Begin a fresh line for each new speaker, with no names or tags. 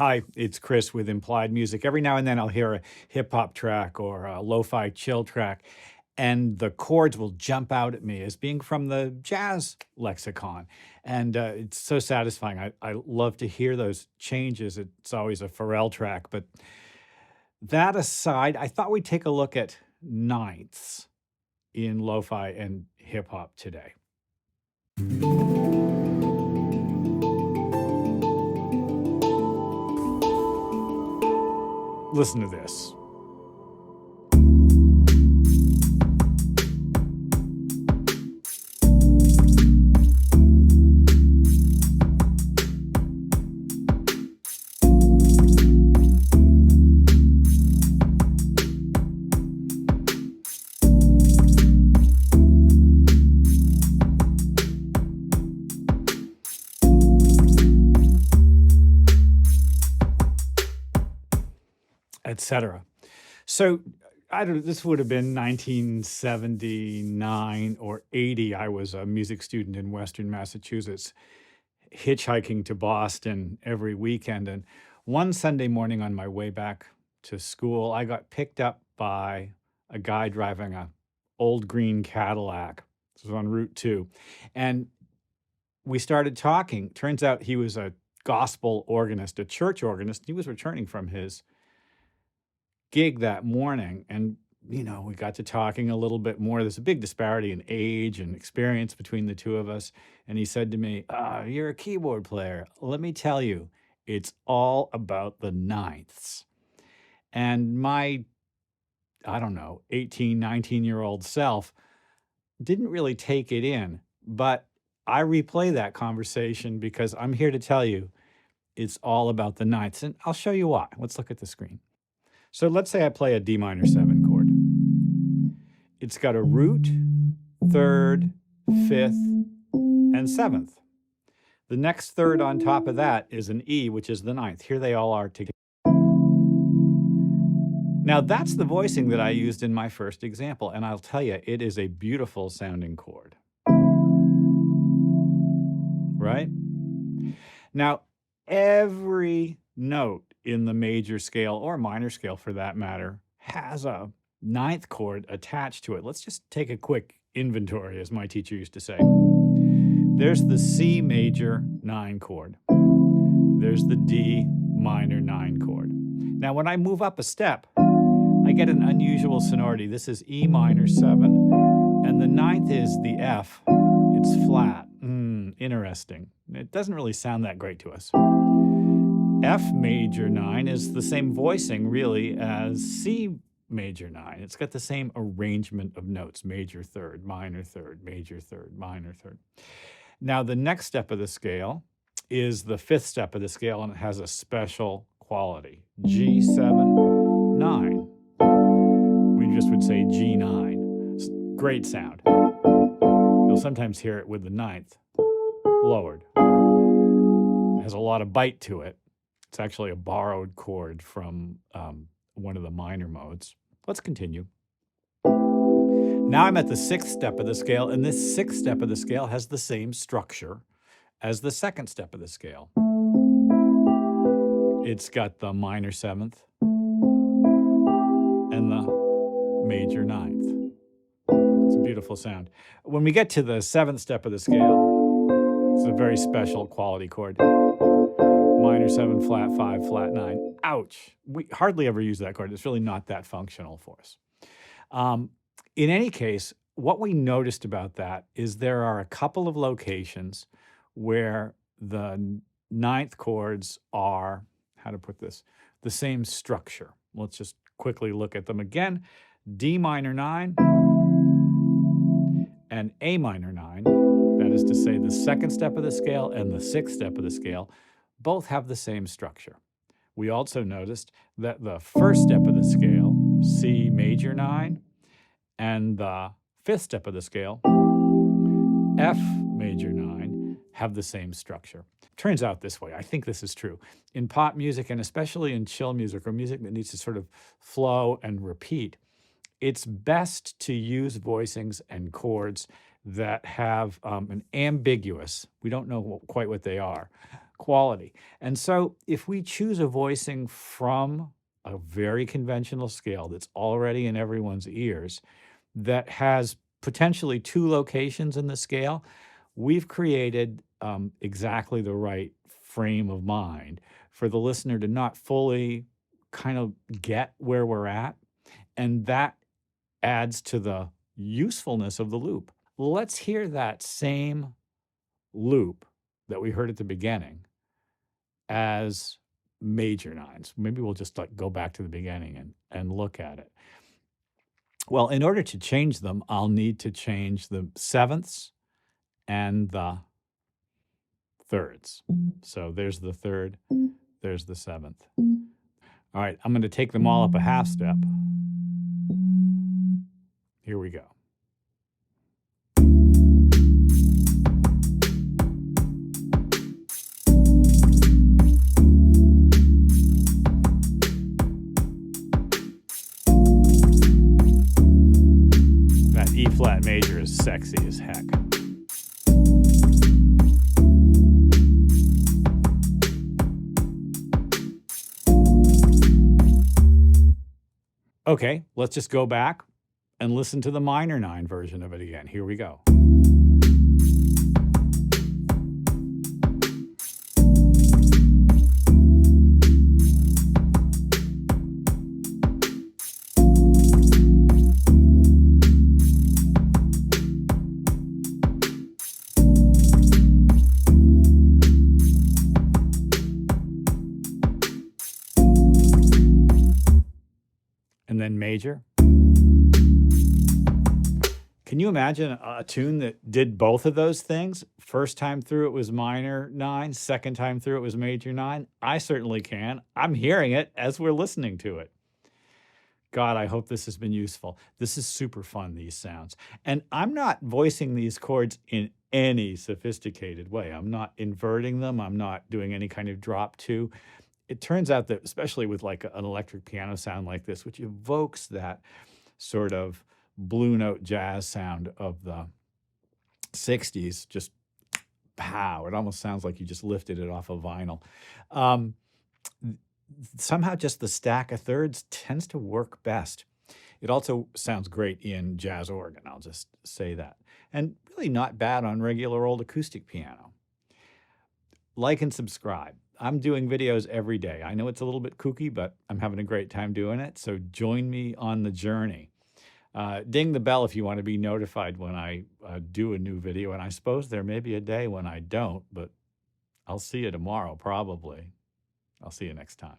Hi, it's Chris with Implied Music. Every now and then I'll hear a hip hop track or a lo-fi chill track, and the chords will jump out at me as being from the jazz lexicon. And it's so satisfying. I love to hear those changes. It's always a Pharrell track. But that aside, I thought we'd take a look at ninths in lo-fi and hip hop today. Listen to this. Etc. So I don't know, this would have been 1979 or 80. I was a music student in Western Massachusetts, hitchhiking to Boston every weekend. And one Sunday morning on my way back to school, I got picked up by a guy driving a old green Cadillac. This was on Route 2. And we started talking. Turns out he was a gospel organist, a church organist. He was returning from his gig that morning, and we got to talking a little bit more. There's a big disparity in age and experience between the two of us, and he said to me, you're a keyboard player. Let me tell you, it's all about the ninths. And my, I don't know, 18, 19-year-old self didn't really take it in, but I replay that conversation because I'm here to tell you it's all about the ninths, and I'll show you why. Let's look at the screen. So let's say I play a D minor 7 chord. It's got a root, third, fifth, and seventh. The next third on top of that is an E, which is the ninth. Here they all are together. Now that's the voicing that I used in my first example, and I'll tell you, it is a beautiful sounding chord. Right? Now, every note in the major scale, or minor scale for that matter, has a ninth chord attached to it. Let's just take a quick inventory, as my teacher used to say. There's the C major 9 chord. There's the D minor 9 chord. Now, when I move up a step, I get an unusual sonority. This is E minor 7, and the ninth is the F. It's flat. Interesting. It doesn't really sound that great to us. F major 9 is the same voicing, really, as C major 9. It's got the same arrangement of notes, major third, major third, minor third. Now, the next step of the scale is the fifth step of the scale, and it has a special quality, G7, 9. We just would say G9. Great sound. You'll sometimes hear it with the ninth lowered. It has a lot of bite to it. It's actually a borrowed chord from one of the minor modes. Let's continue. Now I'm at the sixth step of the scale, and this sixth step of the scale has the same structure as the second step of the scale. It's got the minor seventh and the major ninth. It's a beautiful sound. When we get to the seventh step of the scale, it's a very special quality chord. Minor 7, flat 5, flat 9. Ouch. We hardly ever use that chord. It's really not that functional for us. In any case, what we noticed about that is there are a couple of locations where the ninth chords are, how to put this, the same structure. Let's just quickly look at them again. D minor 9 and A minor 9, that is to say the second step of the scale and the sixth step of the scale, both have the same structure. We also noticed that the first step of the scale, C major 9, and the fifth step of the scale, F major 9, have the same structure. Turns out this way, I think this is true. In pop music, and especially in chill music, or music that needs to sort of flow and repeat, it's best to use voicings and chords that have an ambiguous, we don't know quite what they are, quality. And so if we choose a voicing from a very conventional scale that's already in everyone's ears, that has potentially two locations in the scale, we've created exactly the right frame of mind for the listener to not fully kind of get where we're at. And that adds to the usefulness of the loop. Let's hear that same loop that we heard at the beginning as major nines. Maybe we'll just like go back to the beginning and look at it. Well, in order to change them, I'll need to change the sevenths and the thirds. So there's the third, there's the seventh. All right, I'm going to take them all up a half step. Here we go. That E flat major is sexy as heck. Okay, let's just go back and listen to the minor nine version of it again. Here we go. And then major. Can you imagine a tune that did both of those things? First time through it was minor nine, second time through it was major nine. I certainly can. I'm hearing it as we're listening to it. God, I hope this has been useful. This is super fun, these sounds. And I'm not voicing these chords in any sophisticated way. I'm not inverting them. I'm not doing any kind of drop two. It turns out that, especially with like an electric piano sound like this, which evokes that sort of blue note jazz sound of the 60s, just pow, it almost sounds like you just lifted it off of vinyl. Somehow just the stack of thirds tends to work best. It also sounds great in jazz organ, I'll just say that. And really not bad on regular old acoustic piano. Like and subscribe. I'm doing videos every day. I know it's a little bit kooky, but I'm having a great time doing it. So join me on the journey. Ding the bell if you want to be notified when I do a new video. And I suppose there may be a day when I don't, but I'll see you tomorrow, probably. I'll see you next time.